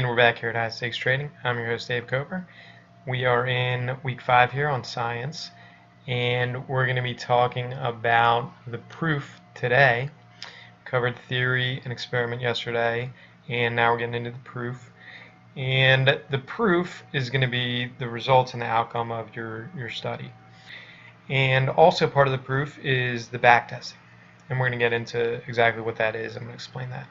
And we're back here at High Stakes Trading. I'm your host, Dave Coper. We are in week 5 here on science, and we're going to be talking about the proof today. Covered theory and experiment yesterday, and now we're getting into the proof. And the proof is going to be the results and the outcome of your study. And also part of the proof is the backtesting. And we're going to get into exactly what that is. I'm going to explain that.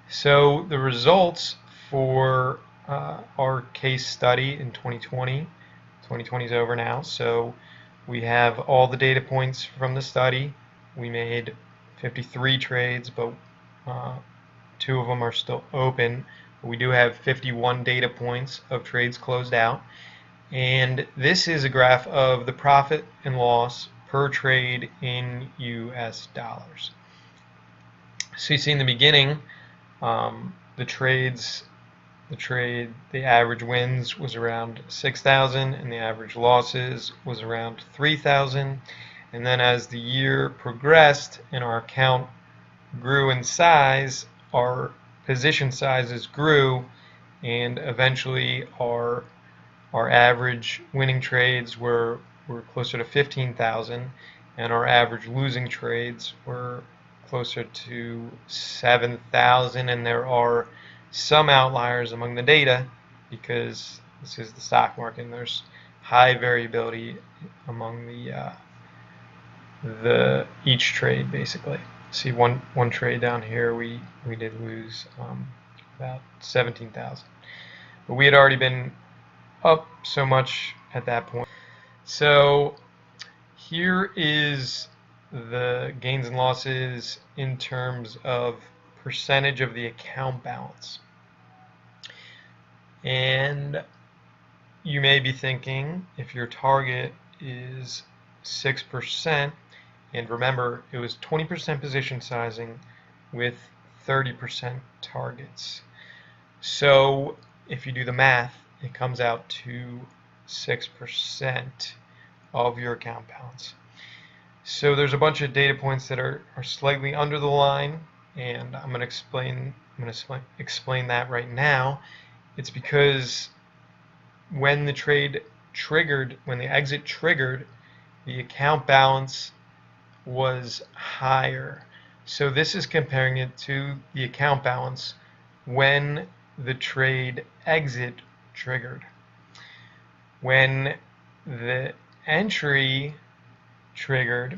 So the results for our case study in 2020. 2020 is over now, so we have all the data points from the study. We made 53 trades, but 2 of them are still open. We do have 51 data points of trades closed out. And this is a graph of the profit and loss per trade in US dollars. So you see in the beginning, the average wins was around 6,000 and the average losses was around 3,000. And then as the year progressed and our account grew in size, our position sizes grew, and eventually our average winning trades were closer to 15,000, and our average losing trades were closer to 7,000. And there are some outliers among the data because this is the stock market and there's high variability among the each trade basically. See one trade down here we did lose about 17,000, but we had already been up so much at that point. So here is the gains and losses in terms of percentage of the account balance. And you may be thinking, if your target is 6%, and remember it was 20% position sizing with 30% targets. So if you do the math, it comes out to 6% of your account balance. So there's a bunch of data points that are slightly under the line, and I'm going to explain that right now. It's because when the trade triggered, when the exit triggered, the account balance was higher. So this is comparing it to the account balance when the trade exit triggered. When the entry triggered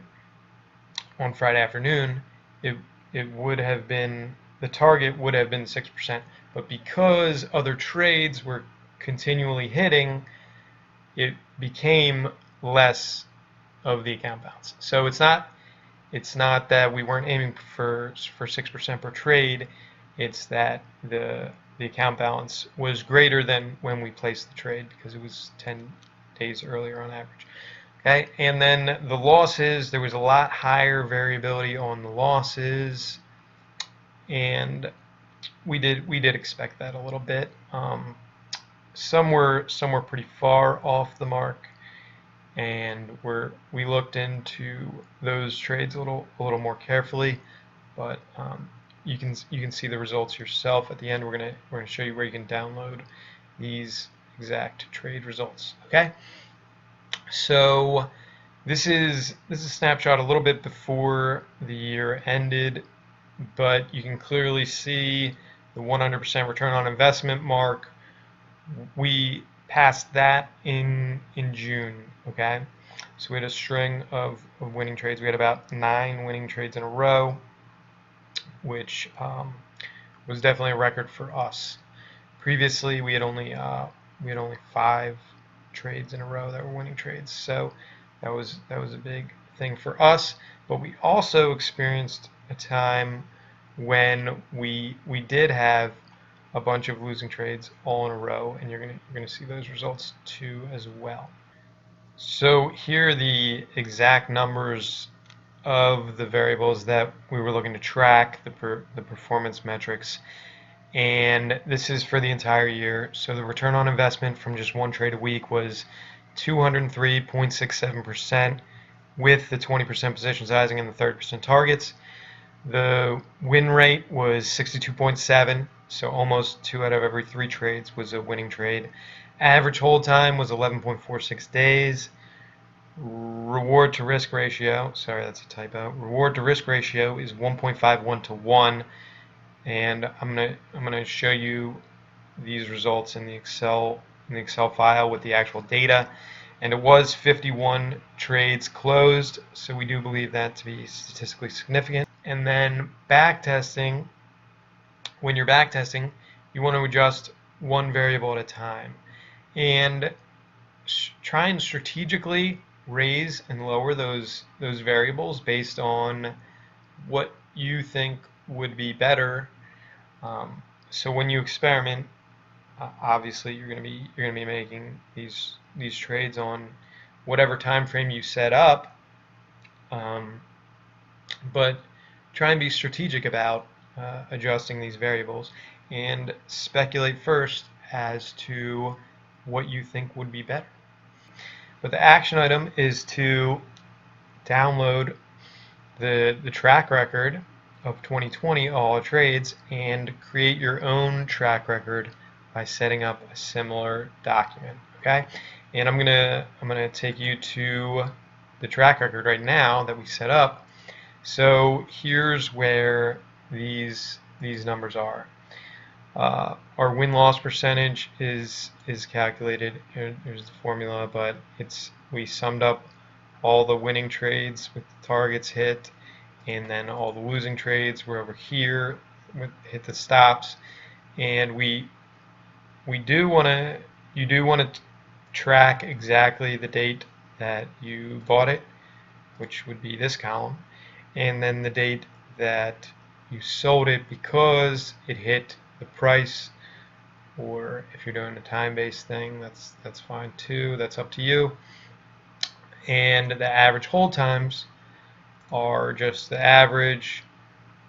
on Friday afternoon, it would have been, the target would have been 6%, but because other trades were continually hitting, it became less of the account balance. So it's not that we weren't aiming for 6% per trade, it's that the account balance was greater than when we placed the trade because it was 10 days earlier on average. Okay, and then the losses, there was a lot higher variability on the losses, and we did expect that a little bit. Some were pretty far off the mark, and we looked into those trades a little more carefully, but you can see the results yourself. At the end, we're gonna show you where you can download these exact trade results. Okay. So this is a snapshot a little bit before the year ended, but you can clearly see the 100% return on investment mark. We passed that in June. Okay, so we had a string of winning trades. We had about 9 winning trades in a row, which was definitely a record for us. Previously, we had only 5 trades in a row that were winning trades, so that was a big thing for us. But we also experienced a time when we did have a bunch of losing trades all in a row, and you're gonna see those results too as well. So here are the exact numbers of the variables that we were looking to track, the performance metrics. And this is for the entire year. So the return on investment from just one trade a week was 203.67% with the 20% position sizing and the 30% targets. The win rate was 62.7, So almost 2 out of every 3 trades was a winning trade. Average hold time was 11.46 days. Reward to risk ratio, sorry, that's a typo. Reward to risk ratio is 1.51 to 1, and I'm gonna show you these results in the Excel file with the actual data. And it was 51 trades closed, so we do believe that to be statistically significant. And then backtesting, when you're backtesting, you want to adjust one variable at a time. And try and strategically raise and lower those variables based on what you think would be better. So when you experiment, obviously you're going to be making these trades on whatever time frame you set up, but try and be strategic about adjusting these variables and speculate first as to what you think would be better. But the action item is to download the track record of 2020 all trades and create your own track record by setting up a similar document. Okay, and I'm gonna take you to the track record right now that we set up. So here's where these numbers are. Our win-loss percentage is calculated. Here's the formula, but we summed up all the winning trades with the targets hit, and then all the losing trades were over here hit the stops. And you do want to track exactly the date that you bought it, which would be this column, and then the date that you sold it because it hit the price. Or if you're doing a time-based thing, that's fine too. That's up to you. And the average hold times are just the average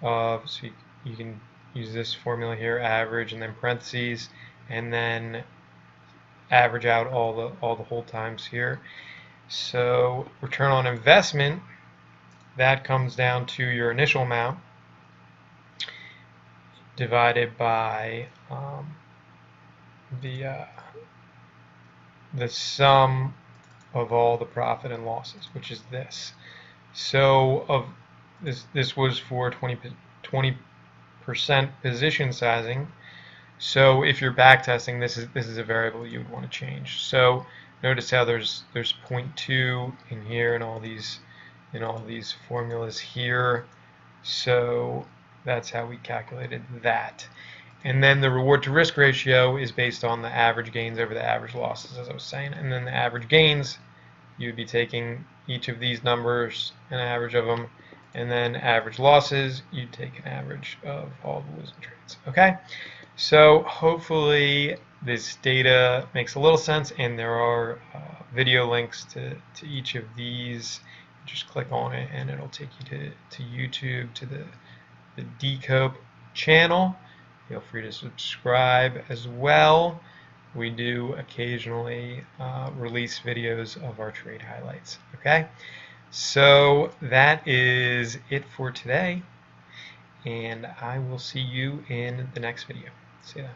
of, so you can use this formula here, average and then parentheses, and then average out all the hold times here. So return on investment, that comes down to your initial amount divided by the sum of all the profit and losses, which is this. So of this was for 20% position sizing. So if you're backtesting, this is a variable you would want to change. So notice how there's 0.2 in here and all these formulas here. So that's how we calculated that. And then the reward to risk ratio is based on the average gains over the average losses, as I was saying. And then the average gains, you'd be taking each of these numbers, an average of them, and then average losses, you'd take an average of all the losing trades. Okay? So hopefully this data makes a little sense, and there are video links to each of these. Just click on it and it'll take you to YouTube, to the DCope channel. Feel free to subscribe as well. We do occasionally release videos of our trade highlights. Okay, so that is it for today, and I will see you in the next video. See ya.